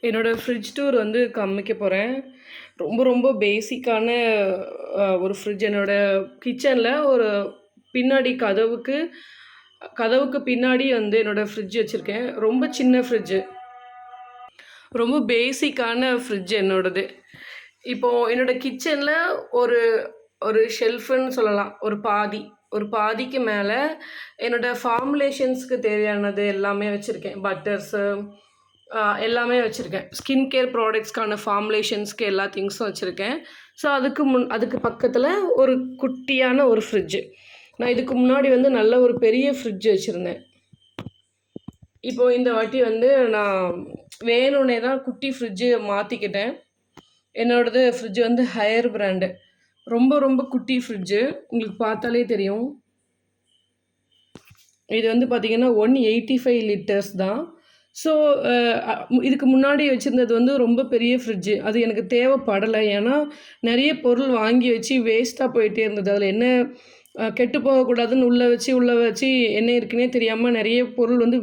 என்னோடய fridge tour வந்து காமிக்க போகிறேன். ரொம்ப ரொம்ப பேசிக்கான ஒரு ஃப்ரிட்ஜ். என்னோடய கிச்சனில் ஒரு பின்னாடி கதவுக்கு பின்னாடி வந்து என்னோடய ஃப்ரிட்ஜ் வச்சுருக்கேன். ரொம்ப சின்ன ஃப்ரிட்ஜு, ரொம்ப பேசிக்கான ஃப்ரிட்ஜ் என்னோடது. இப்போது என்னோடய கிச்சனில் ஒரு ஒரு ஷெல்ஃபுன்னு சொல்லலாம். ஒரு பாதிக்கு மேலே என்னோடய ஃபார்முலேஷன்ஸ்க்கு தேவையானது எல்லாமே வச்சுருக்கேன். பட்டர்ஸு எல்லாமே வச்சுருக்கேன். ஸ்கின் கேர் ப்ராடக்ட்ஸ்க்கான ஃபார்முலேஷன்ஸ்க்கு எல்லா திங்ஸும் வச்சுருக்கேன். ஸோ அதுக்கு பக்கத்தில் ஒரு குட்டியான ஒரு ஃப்ரிட்ஜு. நான் இதுக்கு முன்னாடி வந்து நல்ல ஒரு பெரிய ஃப்ரிட்ஜ் வச்சுருந்தேன். இப்போது இந்த வாட்டி வந்து நான் வேணும்னே தான் குட்டி ஃப்ரிட்ஜு மாற்றிக்கிட்டேன். என்னோடது ஃப்ரிட்ஜ் வந்து ஹையர் பிராண்டு. ரொம்ப ரொம்ப குட்டி ஃப்ரிட்ஜு. உங்களுக்கு பார்த்தாலே தெரியும். இது வந்து பார்த்திங்கன்னா 185 லிட்டர்ஸ் தான். ஸோ இதுக்கு முன்னாடி வச்சுருந்தது வந்து ரொம்ப பெரிய ஃப்ரிட்ஜு. அது எனக்கு தேவைப்படலை. ஏன்னா நிறைய பொருள் வாங்கி வச்சு வேஸ்ட்டாக போயிட்டே இருந்தது. அதில் என்ன கெட்டு போகக்கூடாதுன்னு உள்ளே வச்சு என்ன இருக்குன்னே தெரியாமல் நிறைய பொருள் வந்து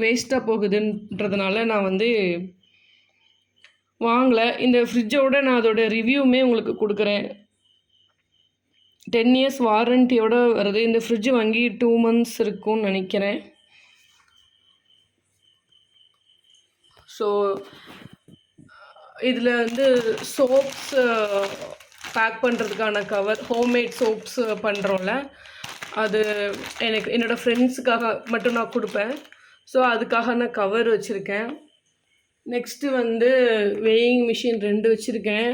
வேஸ்ட்டாக போகுதுன்றதுனால நான் வந்து வாங்கலை. இந்த ஃப்ரிட்ஜோட நான் அதோட ரிவ்யூமே உங்களுக்கு கொடுக்குறேன். 10 இயர்ஸ் வாரண்டியோட வருது. இந்த ஃப்ரிட்ஜ் வாங்கி 2 months இருக்கும்னு நினைக்கிறேன். ஸோ இதில் வந்து சோப்ஸ் பேக் பண்ணுறதுக்கான கவர், ஹோம்மேட் சோப்ஸ் பண்ணுறோம்ல, அது என்னோடய ஃப்ரெண்ட்ஸுக்காக மட்டும் நான் கொடுப்பேன். ஸோ அதுக்காக நான் கவர் வச்சுருக்கேன். நெக்ஸ்ட்டு வந்து வேயிங் மிஷின் 2 வச்சுருக்கேன்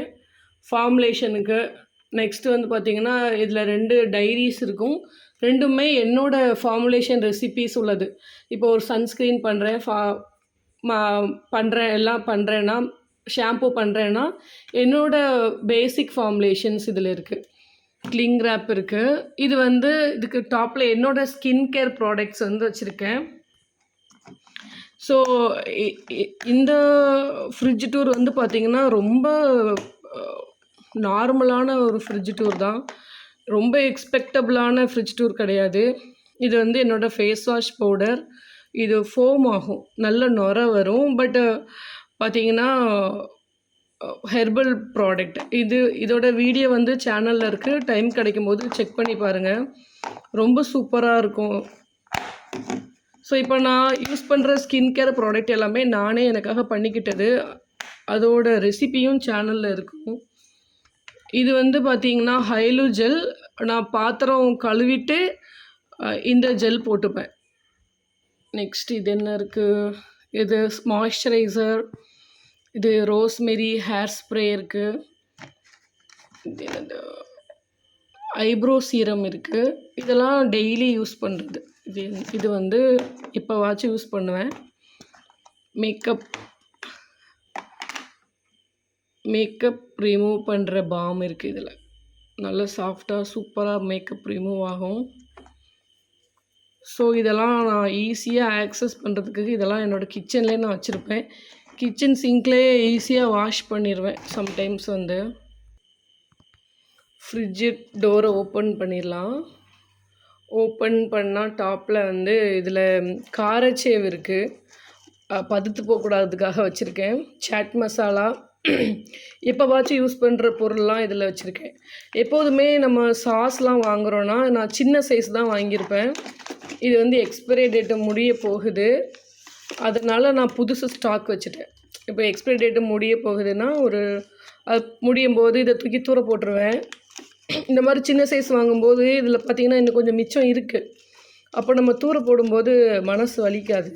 ஃபார்முலேஷனுக்கு. நெக்ஸ்ட்டு வந்து பார்த்திங்கன்னா இதில் 2 டைரிஸ் இருக்கும். 2மே என்னோடய ஃபார்முலேஷன் ரெசிபீஸ் உள்ளது. இப்போ ஒரு சன்ஸ்க்ரீன் பண்ணுறேன்னா ஷாம்பூ பண்ணுறேன்னா என்னோடய பேசிக் ஃபார்முலேஷன்ஸ் இதில் இருக்குது. கிளிங் ரேப் இருக்குது. இது வந்து இதுக்கு டாப்பில் என்னோடய ஸ்கின் கேர் ப்ராடக்ட்ஸ் வந்து வச்சுருக்கேன். ஸோ இந்த ஃப்ரிட்ஜ் டூர் வந்து பார்த்திங்கன்னா ரொம்ப நார்மலான ஒரு ஃப்ரிட்ஜ் டூர் தான். ரொம்ப எக்ஸ்பெக்டபிளான ஃப்ரிட்ஜ் டூர் கிடையாது. இது வந்து என்னோடய ஃபேஸ் வாஷ் பவுடர். இது ஃபோம் ஆகும், நல்ல நுரை வரும். பட்டு பார்த்திங்கன்னா ஹெர்பல் ப்ராடக்ட். இதோட வீடியோ வந்து சேனலில் இருக்குது. டைம் கிடைக்கும்போது செக் பண்ணி பாருங்கள். ரொம்ப சூப்பராக இருக்கும். ஸோ இப்போ நான் யூஸ் பண்ணுற ஸ்கின் கேர் ப்ராடக்ட் எல்லாமே நானே எனக்காக பண்ணிக்கிட்டது. அதோட ரெசிபியும் சேனலில் இருக்கும். இது வந்து பார்த்திங்கன்னா ஹைலு ஜெல். நான் பாத்திரம் கழுவிட்டு இந்த ஜெல் போட்டுப்பேன். நெக்ஸ்ட் இது என்ன இருக்குது, இது மாய்ஸ்சரைசர், இது ரோஸ்மெரி ஹேர் ஸ்ப்ரே இருக்குது, இது ஐப்ரோ சீரம் இருக்குது. இதெல்லாம் டெய்லி யூஸ் பண்ணுறது. இது வந்து இப்போவாச்சும் யூஸ் பண்ணுவேன். மேக்கப் ரிமூவ் பண்ணுற பாம் இருக்குது. இதில் நல்ல சாஃப்டாக சூப்பராக மேக்கப் ரிமூவ் ஆகும். ஸோ இதெல்லாம் நான் ஈஸியாக ஆக்சஸ் பண்ணுறதுக்கு இதெல்லாம் என்னோடய கிச்சன்லேயே நான் வச்சுருப்பேன். கிச்சன் சிங்க்லேயே ஈஸியாக வாஷ் பண்ணிடுவேன். சம்டைம்ஸ் வந்து ஃப்ரிட்ஜு டோரை ஓப்பன் பண்ணிடலாம். ஓப்பன் பண்ணால் டாப்பில் வந்து இதில் காரச்சேவ் இருக்குது. பதுத்து போகக்கூடாததுக்காக வச்சுருக்கேன். சாட் மசாலா, எப்போவாச்சும் யூஸ் பண்ணுற பொருள்லாம் இதில் வச்சுருக்கேன். எப்போதுமே நம்ம சாஸ்லாம் வாங்குகிறோன்னா நான் சின்ன சைஸ் தான் வாங்கியிருப்பேன். இது வந்து எக்ஸ்பைரி டேட்டு முடிய போகுது. அதனால் நான் புதுசு ஸ்டாக் வச்சுட்டேன். இப்போ எக்ஸ்பைரி டேட்டு முடிய போகுதுன்னா அது முடியும் போது இதை தூக்கி தூர போட்டுருவேன். இந்த மாதிரி சின்ன சைஸ் வாங்கும்போது இதில் பார்த்திங்கன்னா இன்னும் கொஞ்சம் மிச்சம் இருக்குது. அப்போ நம்ம தூர போடும்போது மனசு வலிக்காது.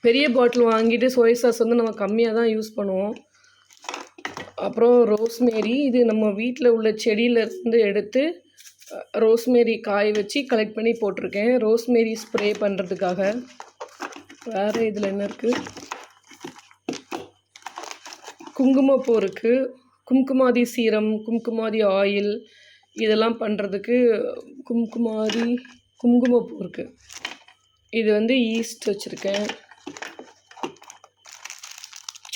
பெரிய பாட்டில் வாங்கிட்டு சோயா சாஸ் வந்து நம்ம கம்மியாக தான் யூஸ் பண்ணுவோம். அப்புறம் ரோஸ்மேரி, இது நம்ம வீட்டில் உள்ள செடியிலேருந்து எடுத்து ரோஸ்மேரி காய வச்சு கலெக்ட் பண்ணி போட்டிருக்கேன், ரோஸ்மேரி ஸ்ப்ரே பண்ணுறதுக்காக. வேறு இதில் என்ன இருக்குது, குங்குமப்பூ இருக்குது, கும்குமாதி சீரம், கும்குமாதி ஆயில், இதெல்லாம் பண்ணுறதுக்கு குங்குமப்பூ இருக்குது. இது வந்து ஈஸ்ட் வச்சுருக்கேன்.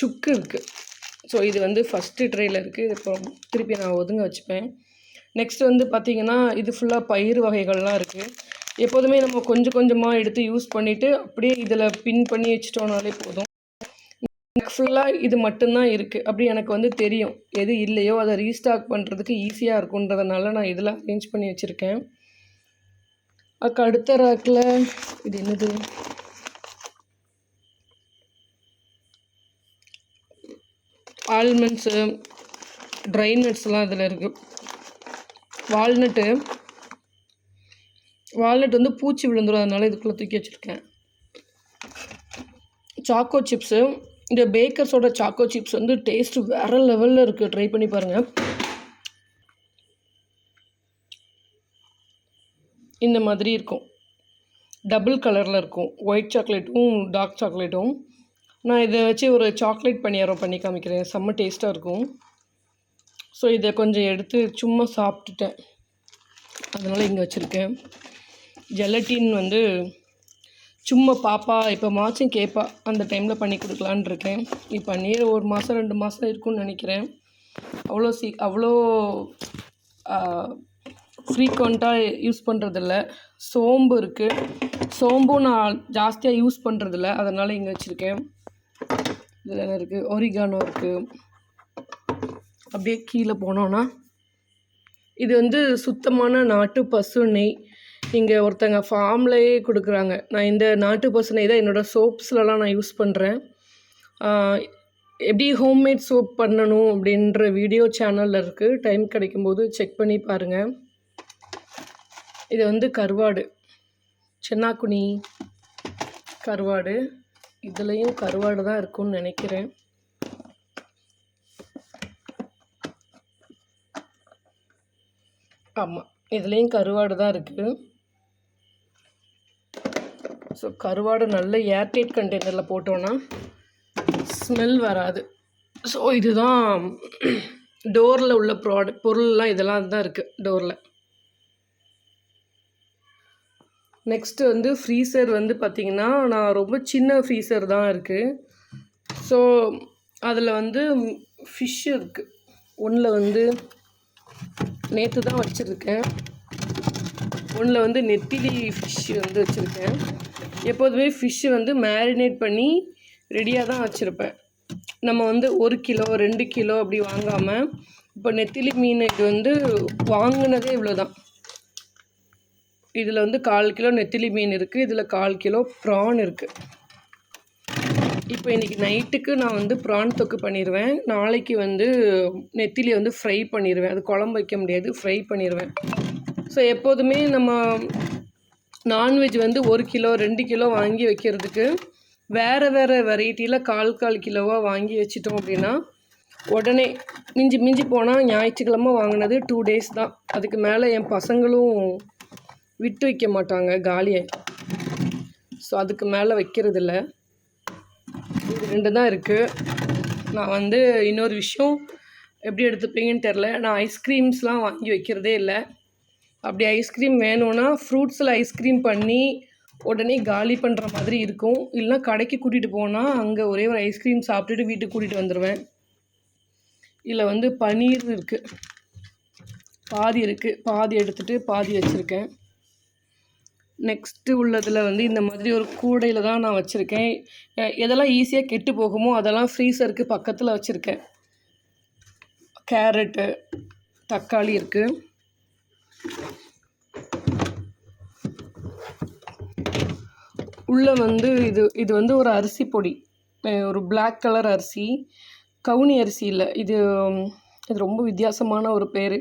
சுக்கு இருக்குது. ஸோ இது வந்து ஃபஸ்ட்டு ட்ரேயில் இருக்குது. இப்போ திருப்பி நான் ஒதுங்க வச்சுப்பேன். நெக்ஸ்ட் வந்து பார்த்திங்கன்னா இது ஃபுல்லாக பயிர் வகைகள்லாம் இருக்குது. எப்போதுமே நம்ம கொஞ்சம் கொஞ்சமாக எடுத்து யூஸ் பண்ணிவிட்டு அப்படியே இதில் பின் பண்ணி வச்சிட்டோம்னாலே போதும். எனக்கு ஃபுல்லாக இது மட்டும்தான் இருக்குது. அப்படி எனக்கு வந்து தெரியும். எது இல்லையோ அதை ரீஸ்டாக் பண்ணுறதுக்கு ஈஸியாக இருக்குன்றதுனால நான் இதில் அரேஞ்ச் பண்ணி வச்சுருக்கேன். அதுக்கு அடுத்த ரேக்கில் இது என்னது, ஆல்மண்ட்ஸு, ட்ரை நட்ஸ்லாம் இதில் இருக்குது. வால்நட் வந்து பூச்சி விழுந்துடும், அதனால இதுக்குள்ளே தூக்கி வச்சுருக்கேன். சாக்கோ சிப்ஸு, இந்த பேக்கர்ஸோட சாக்கோ சிப்ஸ் வந்து டேஸ்ட்டு வேறு லெவலில் இருக்குது. ட்ரை பண்ணி பாருங்கள். இந்த மாதிரி இருக்கும், டபுள் கலரில் இருக்கும், ஒயிட் சாக்லேட்டும் டார்க் சாக்லேட்டும். நான் இதை வச்சு ஒரு சாக்லேட் பணியாரம் பண்ணி காமிக்கிறேன், செம்ம டேஸ்ட்டாக இருக்கும். ஸோ இதை கொஞ்சம் எடுத்து சும்மா சாப்பிட்டுட்டேன், அதனால் இங்கே வச்சுருக்கேன். ஜெலட்டின் வந்து சும்மா பாப்பா இப்போ மாச்சும் கேட்பா, அந்த டைமில் பண்ணி கொடுக்கலான் இருக்கேன். இப்போ பண்ணி 1 மாதம் 2 மாதம் இருக்கும்னு நினைக்கிறேன். அவ்வளோ ஃப்ரீக்வெண்ட்டாக யூஸ் பண்ணுறதில்ல. சோம்பு இருக்குது, சோம்பும் நான் ஜாஸ்தியாக யூஸ் பண்ணுறதில்ல, அதனால் இங்கே வச்சுருக்கேன். இதில் என்ன இருக்குது, ஒரிகானோ இருக்குது. அப்படியே கீழே போனோன்னா இது வந்து சுத்தமான நாட்டு பசு நெய். இங்கே ஒருத்தங்க ஃபார்ம்லேயே கொடுக்குறாங்க. நான் இந்த நாட்டு பசு நெய் தான் என்னோடய சோப்ஸ்லலாம் நான் யூஸ் பண்ணுறேன். எப்படி ஹோம்மேட் சோப் பண்ணணும் அப்படின்ற வீடியோ சேனலில் இருக்குது, டைம் கிடைக்கும்போது செக் பண்ணி பாருங்கள். இது வந்து கருவாடு, சென்னாக்குனி கருவாடு. இதுலேயும் கருவாடு தான் இருக்கும்னு நினைக்கிறேன். ஆமாம், இதுலேயும் கருவாடு தான் இருக்குது. ஸோ கருவாடு நல்ல ஏர்டைட் கண்டெய்னரில் போட்டோன்னா ஸ்மெல் வராது. ஸோ இதுதான் டோரில் உள்ள பொருள்லாம் இதெல்லாம் தான் இருக்குது டோரில். நெக்ஸ்ட்டு வந்து ஃப்ரீசர் வந்து பார்த்திங்கன்னா, நான் ரொம்ப சின்ன ஃப்ரீசர் தான் இருக்குது. ஸோ அதில் வந்து ஃபிஷ் இருக்குது. ஒன்றில் வந்து நேற்று தான் வச்சுருக்கேன், ஒன்றில் வந்து நெத்திலி ஃபிஷ் வந்து வச்சுருக்கேன். எப்போதுமே ஃபிஷ்ஷு வந்து மேரினேட் பண்ணி ரெடியாக தான் வச்சுருப்பேன். நம்ம வந்து 1 கிலோ 2 கிலோ அப்படி வாங்காமல், இப்போ நெத்திலி மீன் இது வந்து வாங்கினதே இவ்வளோ தான். இதில் வந்து 1/4 கிலோ நெத்திலி மீன் இருக்குது, இதில் 1/4 கிலோ ப்ரான் இருக்குது. இப்போ இன்றைக்கி நைட்டுக்கு நான் வந்து ப்ரான் தொக்கு பண்ணிடுவேன். நாளைக்கு வந்து நெத்திலி வந்து ஃப்ரை பண்ணிடுவேன். அது குழம்பு வைக்க முடியாது, ஃப்ரை பண்ணிடுவேன். ஸோ எப்போதுமே நம்ம நான்வெஜ் வந்து 1 கிலோ 2 கிலோ வாங்கி வைக்கிறதுக்கு வேறு வெரைட்டியில் 1/4 கிலோவாக வாங்கி வச்சிட்டோம் அப்படின்னா உடனே மிஞ்சி போனால் ஞாயிற்றுக்கிழமை வாங்கினது 2 days தான். அதுக்கு மேலே என் பசங்களும் விட்டு வைக்க மாட்டாங்க, காலியை. ஸோ அதுக்கு மேலே வைக்கிறதில்ல. இது 2 தான் இருக்குது. நான் வந்து இன்னொரு விஷயம் எப்படி எடுத்துப்பீங்கன்னு தெரில, நான் ஐஸ்கிரீம்ஸ்லாம் வாங்கி வைக்கிறதே இல்லை. அப்படி ஐஸ்கிரீம் வேணும்னா ஃப்ரூட்ஸில் ஐஸ்கிரீம் பண்ணி உடனே காலி பண்ணுற மாதிரி இருக்கும். இல்லைனா கடைக்கு கூட்டிகிட்டு போனால் அங்கே ஒரே ஒரு ஐஸ்கிரீம் சாப்பிட்டுட்டு வீட்டுக்கு கூட்டிகிட்டு வந்துடுவேன். இதில் வந்து பன்னீர் இருக்குது, பாதி எடுத்துகிட்டு பாதி வச்சுருக்கேன். நெக்ஸ்ட்டு உள்ளதில் வந்து இந்த மாதிரி ஒரு கூடையில் தான் நான் வச்சுருக்கேன். எதெல்லாம் ஈஸியாக கெட்டு போகுமோ அதெல்லாம் ஃப்ரீசருக்கு பக்கத்தில் வச்சுருக்கேன். கேரட்டு, தக்காளி இருக்குது. உள்ளே வந்து இது வந்து ஒரு அரிசி பொடி, ஒரு Black கலர் அரிசி, கவுனி அரிசி இல்லை, இது ரொம்ப வித்தியாசமான ஒரு பேர்.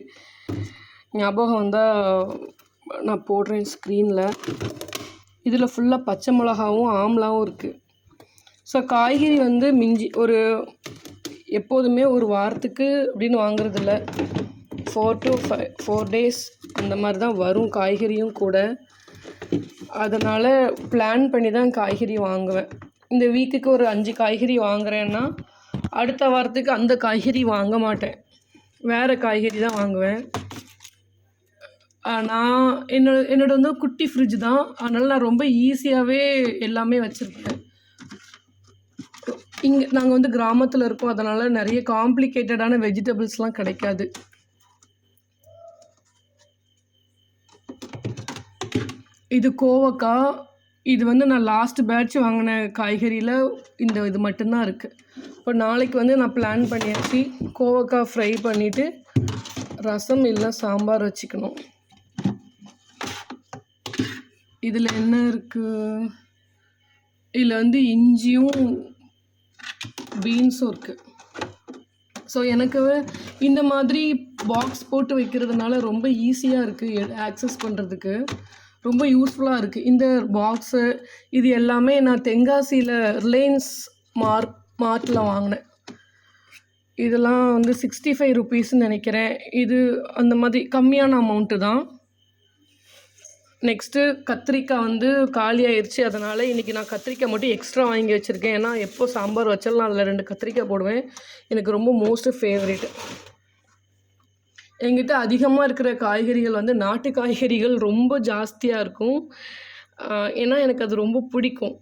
ஞாபகம் வந்தால் நான் போடுறேன் ஸ்க்ரீனில். இதில் ஃபுல்லாக பச்சை மிளகாவும் ஆம்லாவும் இருக்குது. ஸோ காய்கறி வந்து எப்போதுமே ஒரு வாரத்துக்கு அப்படின்னு வாங்குறதில்ல, 4 to 4 days அந்த மாதிரி தான் வரும் காய்கறியும் கூட. அதனால் பிளான் பண்ணி தான் காய்கறி வாங்குவேன். இந்த வீக்குக்கு ஒரு 5 காய்கறி வாங்குறேன்னா அடுத்த வாரத்துக்கு அந்த காய்கறி வாங்க மாட்டேன், வேறு காய்கறி தான் வாங்குவேன். நான் என்னோட வந்து குட்டி ஃப்ரிட்ஜ் தான், அதனால் நான் ரொம்ப ஈஸியாகவே எல்லாமே வச்சுருப்பேன். இங்கே நாங்கள் வந்து கிராமத்தில் இருக்கோம், அதனால் நிறைய காம்ப்ளிகேட்டடான வெஜிடபிள்ஸ்லாம் கிடைக்காது. இது கோவக்காய், இது வந்து நான் லாஸ்ட் பேட்ச் வாங்கின காய்கறியில் இது மட்டும்தான் இருக்குது. இப்போ நாளைக்கு வந்து நான் பிளான் பண்ணியாச்சு, கோவக்காய் ஃப்ரை பண்ணிவிட்டு ரசம் இல்லை சாம்பார் வச்சுக்கணும். இதில் என்ன இருக்குது, இதில் வந்து இஞ்சியும் பீன்ஸும் இருக்குது. ஸோ எனக்கு இந்த மாதிரி பாக்ஸ் போட்டு வைக்கிறதுனால ரொம்ப ஈஸியாக இருக்குது, ஆக்சஸ் பண்ணுறதுக்கு ரொம்ப யூஸ்ஃபுல்லாக இருக்குது. இந்த பாக்ஸு இது எல்லாமே நான் தென்காசியில் ரிலையன்ஸ் மார்ட்டில் வாங்கினேன். இதெல்லாம் வந்து 65 ருபீஸ்ன்னு நினைக்கிறேன். இது அந்த மாதிரி கம்மியான அமௌண்ட்டு தான். நெக்ஸ்ட்டு கத்திரிக்காய் வந்து காலி ஆயிடுச்சு, அதனால் இன்றைக்கி நான் கத்திரிக்காய் மட்டும் எக்ஸ்ட்ரா வாங்கி வச்சுருக்கேன். ஏன்னா எப்போ சாம்பார் வச்சாலும் அதில் 2 கத்திரிக்காய் போடுவேன். எனக்கு ரொம்ப மோஸ்ட்டு ஃபேவரேட். என்கிட்ட அதிகமாக இருக்கிற காய்கறிகள் வந்து நாட்டு காய்கறிகள் ரொம்ப ஜாஸ்தியாக இருக்கும். ஏன்னா எனக்கு அது ரொம்ப பிடிக்கும்.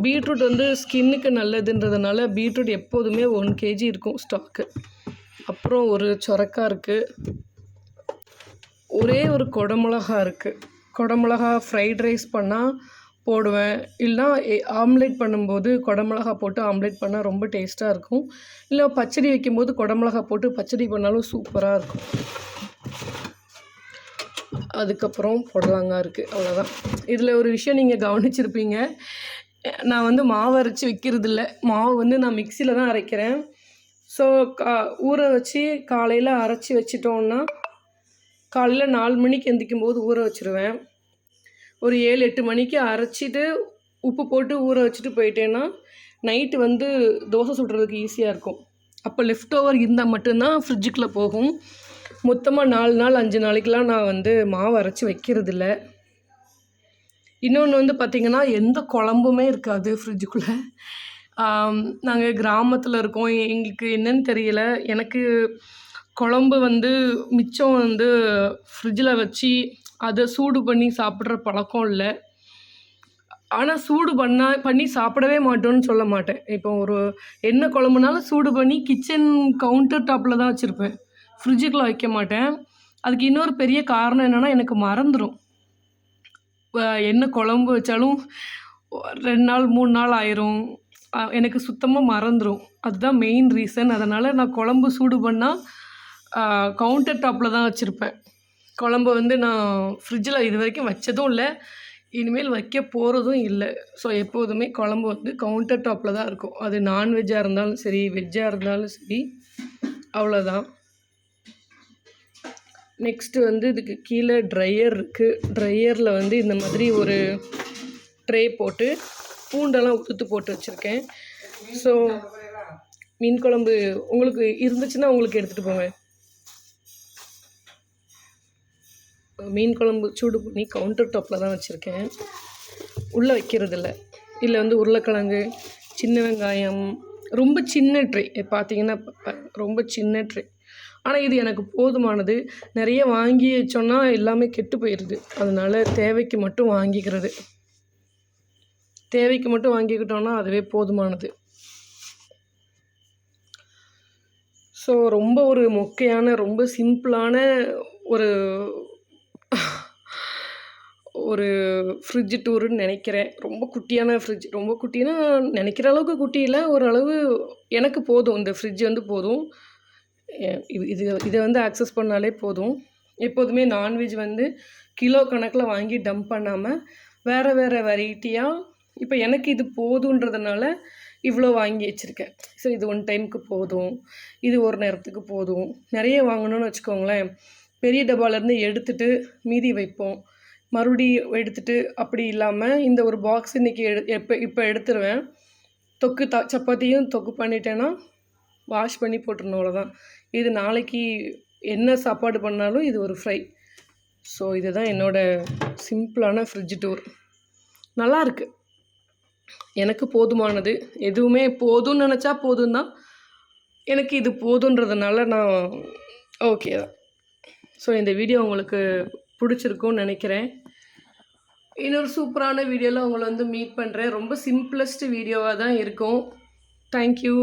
பீட்ரூட் வந்து ஸ்கின்னுக்கு நல்லதுன்றதுனால பீட்ரூட் எப்போதுமே 1 kg இருக்கும் ஸ்டாக்கு. அப்புறம் ஒரு சொரக்காய் இருக்குது, ஒரே ஒரு குடமிளகா இருக்குது. குடமிளகா ஃப்ரைட் ரைஸ் பண்ணால் போடுவேன், இல்லைனா ஆம்லேட் பண்ணும்போது குடமிளகா போட்டு ஆம்லேட் பண்ணால் ரொம்ப டேஸ்ட்டாக இருக்கும். இல்லை பச்சடி வைக்கும்போது குடமிளகா போட்டு பச்சடி பண்ணாலும் சூப்பராக இருக்கும். அதுக்கப்புறம் புடலங்காய் இருக்குது, அவ்வளோதான். இதில் ஒரு விஷயம் நீங்கள் கவனிச்சிருப்பீங்க, நான் வந்து மாவு அரைச்சி வைக்கிறதில்ல. மாவு வந்து நான் மிக்சியில் தான் அரைக்கிறேன். ஸோ ஊற வச்சு காலையில் அரைச்சி வச்சிட்டோன்னா காலையில் 4 மணிக்கு எந்திரிக்கும் போது ஊற வச்சுருவேன். ஒரு 7-8 மணிக்கு அரைச்சிட்டு உப்பு போட்டு ஊற வச்சுட்டு போயிட்டேன்னா நைட்டு வந்து தோசை சுடுறதுக்கு ஈஸியாக இருக்கும். அப்போ லெஃப்ட் ஓவர் இருந்தால் மட்டும்தான் ஃப்ரிட்ஜுக்குள்ளே போகும். மொத்தமாக 4 நாள் 5 நாளைக்கெலாம் நான் வந்து மாவு அரைச்சி வைக்கிறதில்ல. இன்னொன்று வந்து பார்த்திங்கன்னா, எந்த குழம்புமே இருக்காது ஃப்ரிட்ஜுக்குள்ளே. நாங்கள் கிராமத்தில் இருக்கோம், எங்களுக்கு என்னன்னு தெரியல. எனக்கு குழம்பு வந்து மிச்சம் வந்து ஃப்ரிட்ஜில் வச்சு அதை சூடு பண்ணி சாப்பிட்ற பழக்கம் இல்லை. ஆனால் சூடு பண்ணி சாப்பிடவே மாட்டோன்னு சொல்ல மாட்டேன். இப்போ ஒரு என்ன குழம்புனாலும் சூடு பண்ணி கிச்சன் கவுண்டர் டாப்பில் தான் வச்சுருப்பேன், ஃப்ரிட்ஜுக்குள்ளே வைக்க மாட்டேன். அதுக்கு இன்னொரு பெரிய காரணம் என்னென்னா, எனக்கு மறந்துடும். என்ன குழம்பு வச்சாலும் 2 நாள் 3 நாள் ஆயிரும், எனக்கு சுத்தமாக மறந்துடும். அதுதான் மெயின் ரீசன். அதனால் நான் குழம்பு சூடு பண்ணால் கவுண்டர் டாப்பில் தான் வச்சுருப்பேன். குழம்பு வந்து நான் ஃப்ரிட்ஜில் இது வரைக்கும் வச்சதும் இல்லை, இனிமேல் வைக்க போகிறதும் இல்லை. ஸோ எப்போதுமே குழம்பு வந்து கவுண்டர் டாப்பில் தான் இருக்கும். அது நான்வெஜ்ஜாக இருந்தாலும் சரி, வெஜ்ஜாக இருந்தாலும் சரி, அவ்வளோதான். நெக்ஸ்ட்டு வந்து இதுக்கு கீழே ட்ரையர் இருக்குது. ட்ரையரில் வந்து இந்த மாதிரி ஒரு ட்ரே போட்டு பூண்டெல்லாம் உதுத்து போட்டு வச்சுருக்கேன். ஸோ மீன் குழம்பு உங்களுக்கு இருந்துச்சுன்னா உங்களுக்கு எடுத்துகிட்டு போங்க. மீன் குழம்பு சூடு பண்ணி கவுண்டர் டாப்பில் தான் வச்சுருக்கேன், உள்ளே வைக்கிறதில்ல. இதில் வந்து உருளைக்கிழங்கு, சின்ன வெங்காயம், ரொம்ப சின்ன ட்ரே பார்த்தீங்கன்னா, ரொம்ப சின்ன ட்ரே. ஆனால் இது எனக்கு போதுமானது. நிறைய வாங்கி வச்சோன்னா எல்லாமே கெட்டு போயிடுது. அதனால் தேவைக்கு மட்டும் வாங்கிக்கிறது. தேவைக்கு மட்டும் வாங்கிக்கிட்டோன்னா அதுவே போதுமானது. ஸோ ரொம்ப ஒரு மொக்கையான ரொம்ப சிம்பிளான ஒரு ஃப்ரிட்ஜ் டூருன்னு நினைக்கிறேன். ரொம்ப குட்டியான ஃப்ரிட்ஜ், ரொம்ப குட்டினா நினைக்கிற அளவுக்கு குட்டி இல்லை, ஓரளவு எனக்கு போதும். இந்த ஃப்ரிட்ஜ் வந்து போதும். இதை வந்து ஆக்சஸ் பண்ணாலே போதும். எப்போதுமே நான்வெஜ் வந்து கிலோ கணக்கில் வாங்கி டம்ப் பண்ணாமல் வேறு வேறு வெரைட்டியாக, இப்போ எனக்கு இது போதுன்றதுனால இவ்வளோ வாங்கி வச்சுருக்கேன். ஸோ இது 1 டைமுக்கு போதும், இது ஒரு நேரத்துக்கு போதும். நிறைய வாங்கணும்னு வச்சுக்கோங்களேன், பெரிய டப்பாலேருந்து எடுத்துகிட்டு மீதி வைப்போம், மறுபடியும் எடுத்துகிட்டு. அப்படி இல்லாமல் இந்த ஒரு பாக்ஸ் இன்றைக்கி இப்போ எடுத்துருவேன். தொக்கு சப்பாத்தியும் தொக்கு பண்ணிட்டேன்னா வாஷ் பண்ணி போட்டுருணும், அவ்வளோதான். இது நாளைக்கு என்ன சாப்பாடு பண்ணாலும் இது ஒரு ஃப்ரை. ஸோ இதுதான் என்னோடய சிம்பிளான ஃப்ரிட்ஜ் டூர். நல்லாயிருக்கு, எனக்கு போதுமானது. எதுவுமே போதும்னு நினச்சா போதும் தான், எனக்கு இது போதுன்றதுனால நான் ஓகே தான். ஸோ இந்த வீடியோ உங்களுக்கு பிடிச்சிருக்கும்னு நினைக்கிறேன். இன்னொரு சூப்பரான வீடியோவில் உங்களை வந்து மீட் பண்ணுறேன். ரொம்ப சிம்பிளஸ்ட் வீடியோவாக தான் இருக்கும். தேங்க்யூ.